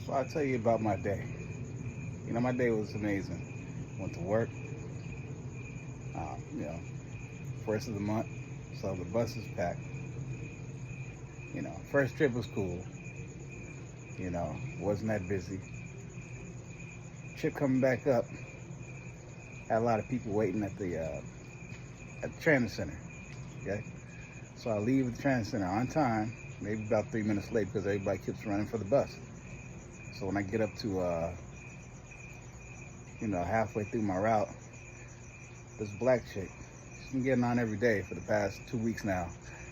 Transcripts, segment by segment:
So I'll tell you about my day. My day was amazing. Went to work, uh, you know, first of the month, so the bus is packed. First trip was cool. Wasn't that busy. Trip coming back up, had a lot of people waiting at the transit center. Okay, so I leave the transit center on time, maybe about 3 minutes late because everybody keeps running for the bus. So when I get up to halfway through my route, this black chick, she's been getting on every day for the past 2 weeks now.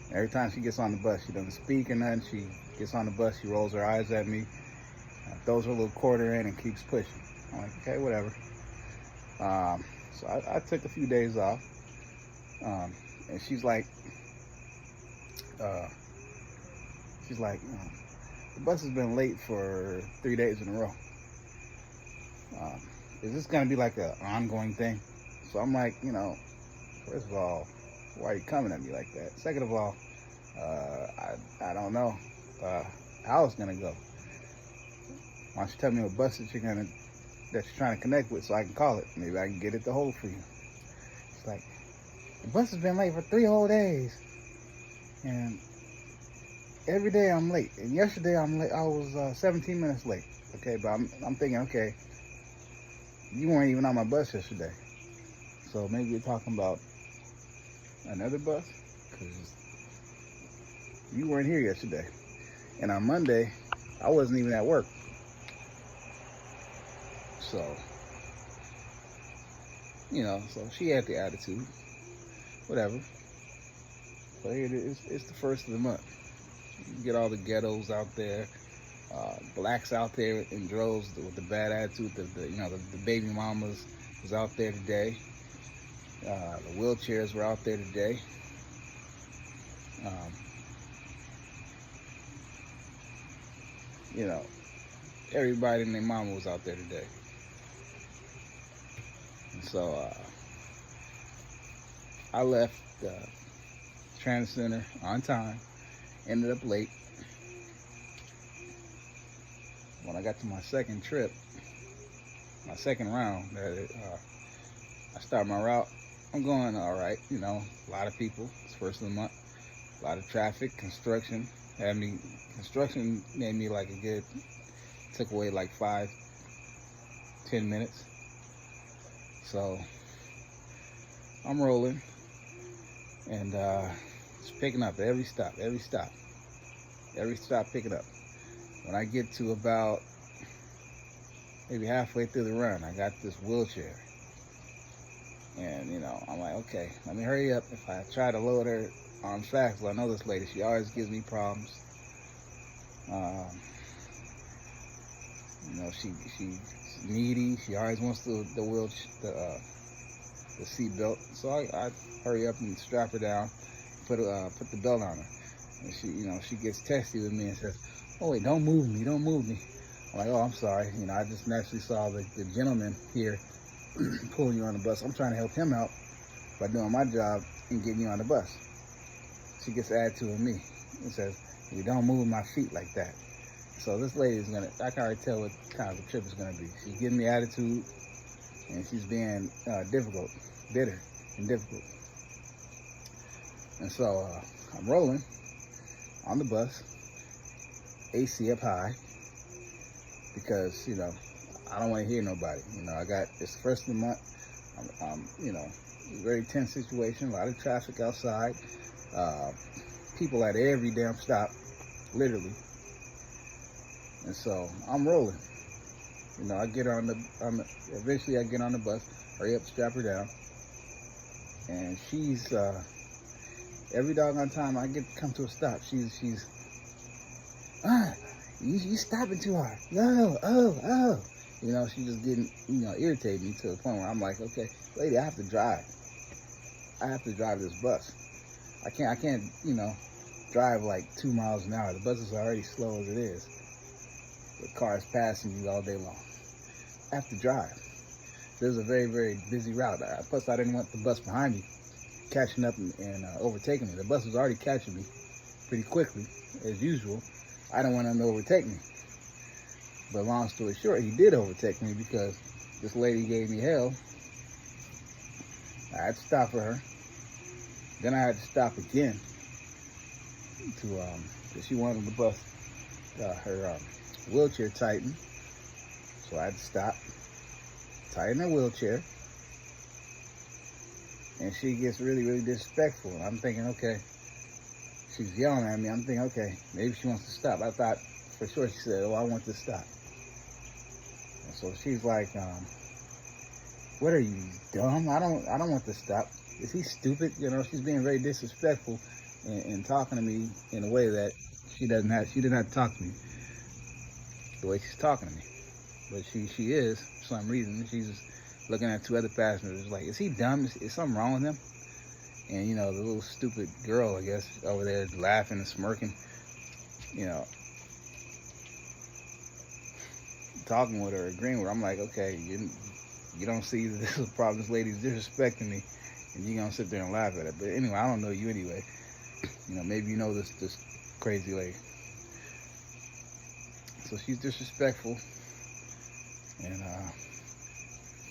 And every time she gets on the bus, she doesn't speak or nothing. She gets on the bus, she rolls her eyes at me, throws her little quarter in, and keeps pushing. I'm like, okay, whatever. So I took a few days off, and she's like, uh, the bus has been late for 3 days in a row. Um, is this gonna be like an ongoing thing? So I'm like, first of all, why are you coming at me like that? Second of all, I don't know how it's gonna go. Why don't you tell me what bus that you're trying to connect with so I can call it? Maybe I can get it to hold for you. It's like, the bus has been late for 3 whole days, and every day I'm late. And yesterday I'm late. I was 17 minutes late. Okay, but I'm thinking, okay, you weren't even on my bus yesterday, so maybe you're talking about another bus, because you weren't here yesterday. And on Monday, I wasn't even at work. So, so she had the attitude. Whatever. So here it is. It's the first of the month. You get all the ghettos out there, blacks out there in droves with the bad attitude. The baby mamas was out there today. The wheelchairs were out there today. Um, Everybody and their mama was out there today. And so I left the transit center on time, ended up late. When I got to my second trip, my second round, I start my route. I'm going all right, a lot of people. It's first of the month, a lot of traffic, construction. Construction made me like took away like 5-10 minutes. So I'm rolling, and it's picking up every stop picking up. When I get to about maybe halfway through the run, I got this wheelchair. And, I'm like, okay, let me hurry up. If I try to load her arms fast, well, I know this lady, she always gives me problems. She's needy. She always wants the seat belt. So I hurry up and strap her down, put the belt on her. And she gets testy with me and says, "Oh wait, don't move me. I'm like, "Oh, I'm sorry. I just naturally saw the gentleman here pulling you on the bus. I'm trying to help him out by doing my job and getting you on the bus." She gets attitude with me and says, "You don't move my feet like that." So this lady I can already tell what kind of a trip it's gonna be. She's giving me attitude, and she's being bitter and difficult. And so I'm rolling on the bus, AC up high, because I don't want to hear nobody. It's the first of the month. I'm very tense situation. A lot of traffic outside. People at every damn stop, literally. And so I'm rolling. I get eventually I get on the bus, hurry up, strap her down. And she's, every doggone time I come to a stop, she's, you stopping too hard. No, oh. She's just getting, irritating me to the point where I'm like, okay, lady, I have to drive this bus. I can't, drive like 2 miles an hour. The bus is already slow as it is. The cars passing you all day long. I have to drive. This is a very, very busy route. Plus, I didn't want the bus behind me catching up and overtaking me. The bus was already catching me pretty quickly, as usual. I don't want them to overtake me. But long story short, he did overtake me because this lady gave me hell. I had to stop for her. Then I had to stop again to because she wanted to bust her wheelchair tighten. So I had to stop, tighten her wheelchair, and she gets really, really disrespectful. And I'm thinking, okay, she's yelling at me. I'm thinking, okay, maybe she wants to stop. I thought for sure she said, "Oh, I want to stop." And so she's like, "What are you, dumb? I don't want to stop. Is he stupid?" You know, she's being very disrespectful and talking to me in a way that she didn't have to talk to me the way she's talking to me. But she is, for some reason, she's looking at two other passengers like, is he dumb? Is something wrong with him? And, you know, the little stupid girl, I guess, over there laughing and smirking, you know, talking with her, agreeing with her. I'm like, okay, you don't see that this is a problem. This lady's disrespecting me, and you're going to sit there and laugh at it. But anyway, I don't know you anyway. You know, maybe you know this crazy lady. So she's disrespectful. And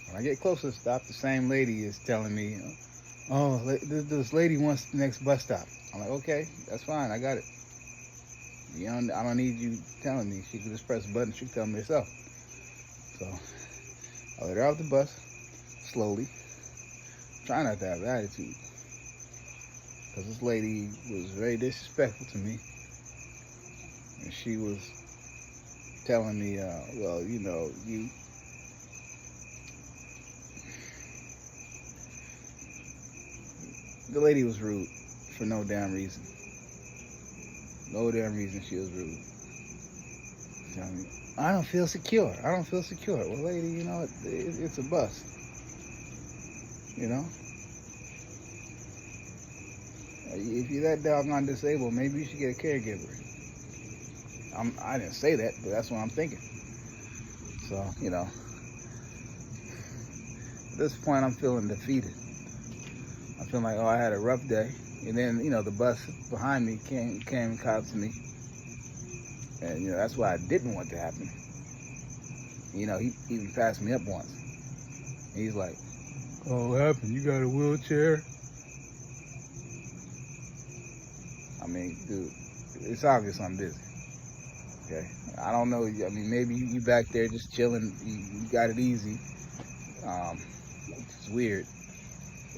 when I get close to the stop, the same lady is telling me, "Oh, this lady wants the next bus stop." I'm like, okay, that's fine, I got it. I don't need you telling me. She can just press a button, she can tell me herself. So I let her off the bus, slowly. Try not to have attitude. Because this lady was very disrespectful to me. And she was telling me, well, you know, the lady was rude for no damn reason. No damn reason she was rude. Telling me, I don't feel secure. I don't feel secure. Well, lady, you know, it's a bus. You know? If you're that doggone disabled, maybe you should get a caregiver. I didn't say that, but that's what I'm thinking. So, you know, at this point, I'm feeling defeated. I feel like, oh, I had a rough day. And then, you know, the bus behind me came and caught up to me. And, you know, that's why I didn't want to happen. You know, he even passed me up once. And he's like, "Oh, what happened? You got a wheelchair?" I mean, dude, it's obvious I'm busy. Okay? I don't know. I mean, maybe you back there just chilling. You got it easy. It's weird.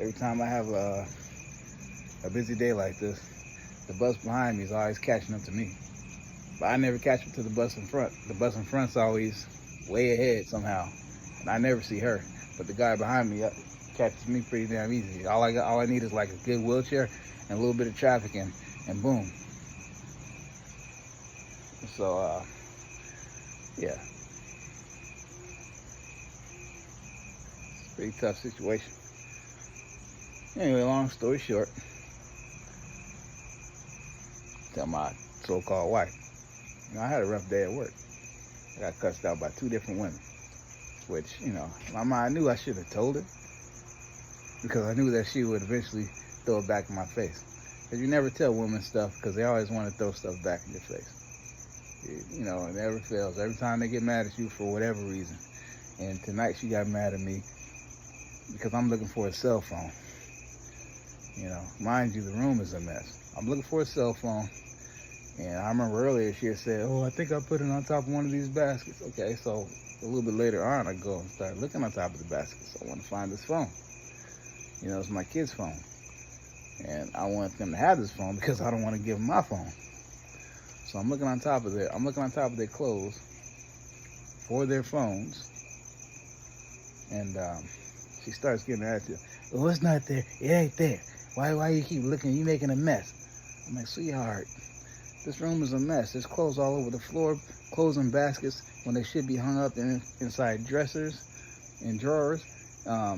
Every time I have a busy day like this, the bus behind me is always catching up to me. But I never catch up to the bus in front. The bus in front's always way ahead somehow. And I never see her. But the guy behind me catches me pretty damn easy. All I need is like a good wheelchair and a little bit of traffic and boom. So, yeah. It's a pretty tough situation. Anyway, long story short, tell my so-called wife, you know, I had a rough day at work. I got cussed out by 2 different women, which, you know, in my mind, I knew I should have told her because I knew that she would eventually throw it back in my face. Because you never tell women stuff because they always want to throw stuff back in your face. You know, it never fails. Every time they get mad at you for whatever reason. And tonight she got mad at me because I'm looking for a cell phone. You know, mind you, the room is a mess. I'm looking for a cell phone. And I remember earlier she had said, "Oh, I think I put it on top of one of these baskets." Okay, so a little bit later on, I go and start looking on top of the baskets. I want to find this phone. You know, it's my kid's phone. And I want them to have this phone because I don't want to give them my phone. So I'm looking on top of their clothes for their phones. And she starts getting an attitude. "Oh, it's not there. It ain't there. Why you keep looking? You making a mess." I'm like, "Sweetheart, this room is a mess. There's clothes all over the floor, clothes in baskets when they should be hung up inside dressers and drawers. I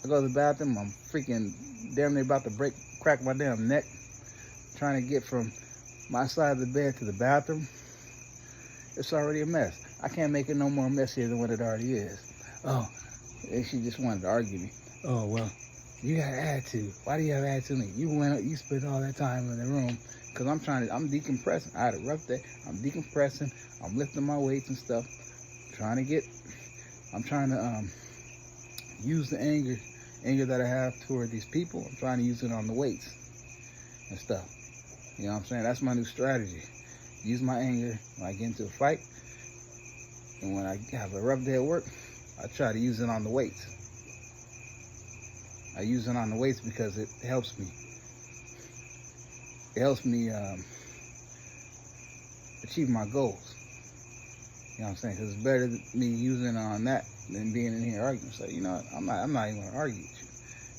go to the bathroom, I'm freaking damn near about to crack my damn neck, trying to get from my side of the bed to the bathroom. It's already a mess. I can't make it no more messier than what it already is." Oh, and she just wanted to argue me. "Oh, well, you got attitude. Why do you have attitude? You spent all that time in the room because I'm decompressing. I had a rough day. I'm decompressing. I'm lifting my weights and stuff. I'm trying to use the anger that I have toward these people. I'm trying to use it on the weights and stuff. You know what I'm saying? That's my new strategy. Use my anger when I get into a fight, and when I have a rough day at work, I try to use it on the weights. I use it on the weights because it helps me. It helps me achieve my goals. You know what I'm saying? Because it's better me using it on that than being in here arguing. So, you know, I'm not even going to argue with you.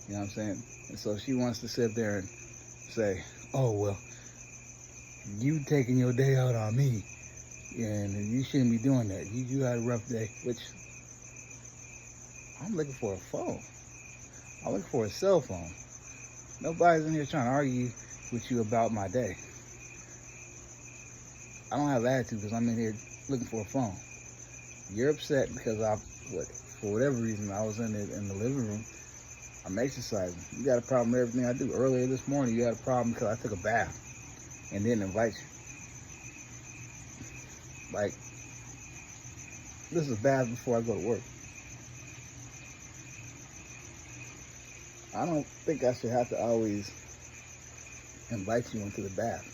You know what I'm saying? And so she wants to sit there and say, oh, well, you taking your day out on me, and you shouldn't be doing that. You had a rough day, which I'm looking for a phone. I'm looking for a cell phone. Nobody's in here trying to argue with you about my day. I don't have attitude because I'm in here looking for a phone. You're upset because for whatever reason, I was in the living room. I'm exercising. You got a problem with everything I do. Earlier this morning, you had a problem because I took a bath and didn't invite you. Like, this is a bath before I go to work. I don't think I should have to always invite you into the bath.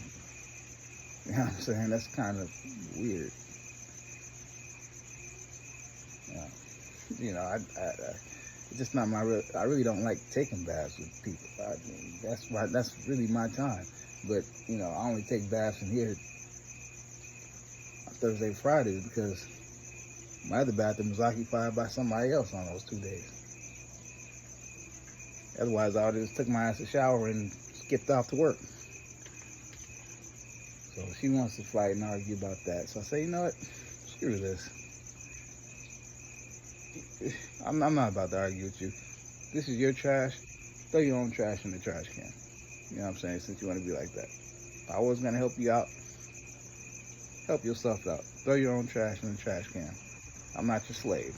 You know what I'm saying? That's kind of weird. You know, it's just not my real. I really don't like taking baths with people. That's really my time. But you know, I only take baths in here on Thursday and Fridays because my other bathroom was occupied by somebody else on those 2 days. Otherwise, I would have just took my ass a shower and skipped off to work. So she wants to fight and argue about that. So I say, you know what? Screw this. I'm not about to argue with you. This is your trash. Throw your own trash in the trash can. You know what I'm saying? Since you want to be like that. If I was going to help you out, help yourself out. Throw your own trash in the trash can. I'm not your slave.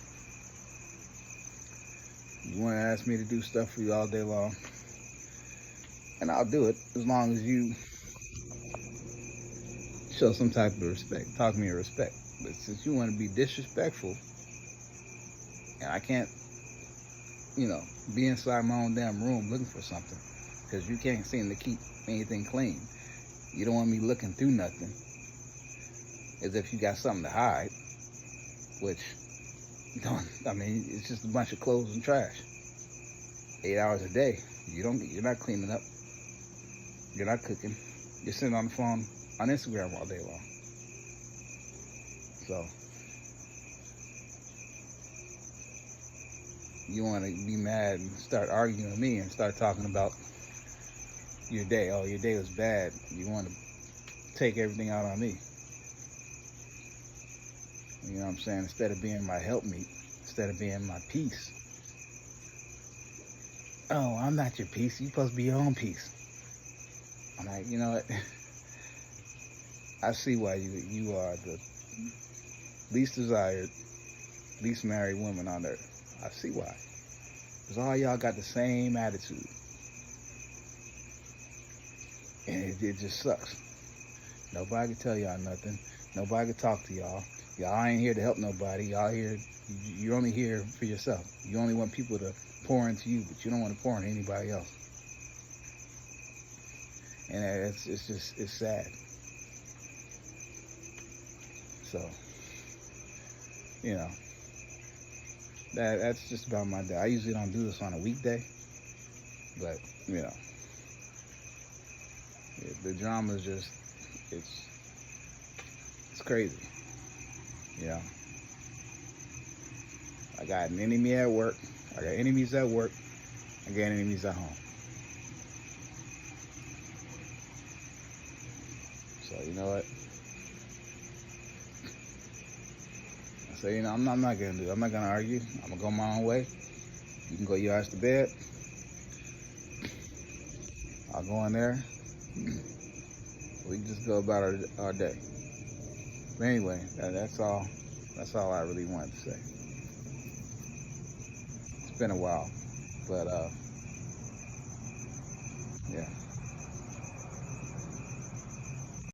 You want to ask me to do stuff for you all day long, and I'll do it as long as you show some type of respect. Talk to me in respect. But since you want to be disrespectful, and I can't, you know, be inside my own damn room looking for something because you can't seem to keep anything clean. You don't want me looking through nothing as if you got something to hide, which it's just a bunch of clothes and trash. 8 hours a day. You're not cleaning up. You're not cooking. You're sitting on the phone on Instagram all day long. So you want to be mad and start arguing with me and start talking about your day. Oh, your day was bad. You want to take everything out on me. You know what I'm saying? Instead of being my helpmeet, instead of being my peace. Oh, I'm not your peace. You're supposed to be your own peace. I'm like, you know what? I see why you are the least desired, least married woman on earth. I see why. Because all y'all got the same attitude. And it just sucks. Nobody can tell y'all nothing. Nobody can talk to y'all. Y'all ain't here to help nobody. You're only here for yourself. You only want people to pour into you, but you don't want to pour into anybody else. And it's sad. So, you know, that's just about my day. I usually don't do this on a weekday, but, you know, the drama is just, it's crazy. You know, I got an enemy at work. I got enemies at work. I got enemies at home. So, you know what? I say, you know, I'm not going to do it. I'm not going to argue. I'm going to go my own way. You can go your ass to bed. I'll go in there. We can just go about our day. But anyway, that's all I really wanted to say. It's been a while, but